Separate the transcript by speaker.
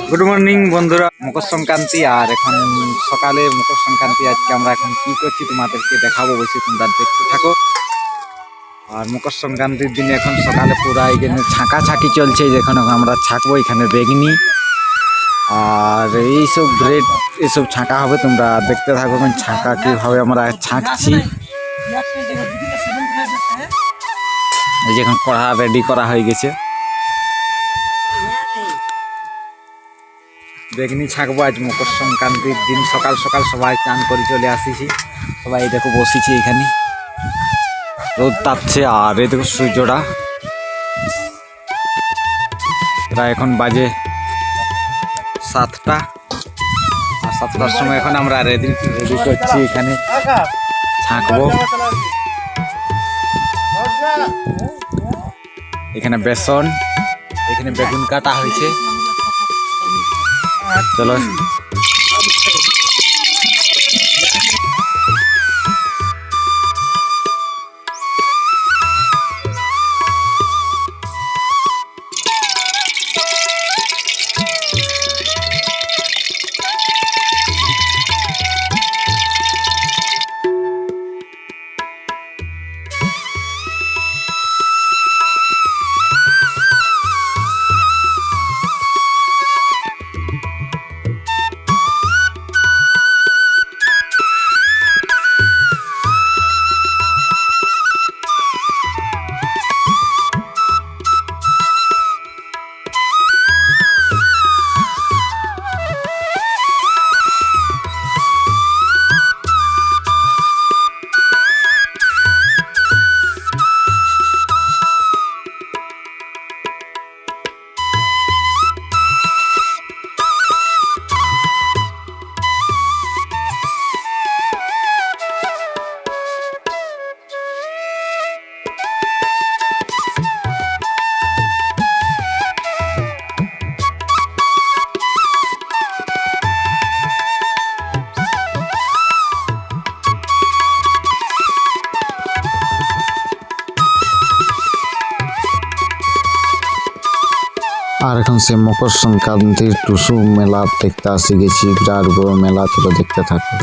Speaker 1: Good morning বন্ধুরা, মকর সংক্রান্তি আর এখন সকালে মকর সংক্রান্তি। আজকে আমরা এখন কি করছি তোমাদেরকে দেখাবো, বলছি তোমরা দেখতে থাকো। আর মকর সংক্রান্তির দিনে এখন সকালে পুরা এখানে ছাঁকা ছাঁকি চলছে, যখন আমরা ছাঁকবো এখানে বেগনি আর এইসব ব্রেড এইসব ছাঁকা হবে। তোমরা দেখতে থাকো ছাঁকা কীভাবে আমরা ছাঁকছি। এই যে এখন কড়া রেডি করা হয়ে গেছে, বেগনি ছাঁকবো আজ মকর সংক্রান্তির দিন। সকাল সকাল সবাই চান করে চলে আসিছি, সবাই দেখো বসেছি এখানে, রোদ তাপছে আর এই দেখো সূর্যটা। প্রায় এখন বাজে 7টা, আর 7টার সময় এখন আমরা রেডি করছি, এখানে ছাঁকবো। এখানে বেসন, এখানে বেগুন কাটা হয়েছে। চলো
Speaker 2: আর এখন সে মকর সংক্রান্তির টুসু মেলা দেখতে আসি গেছি, বিরাট বড় মেলা, তোরা দেখতে থাকো।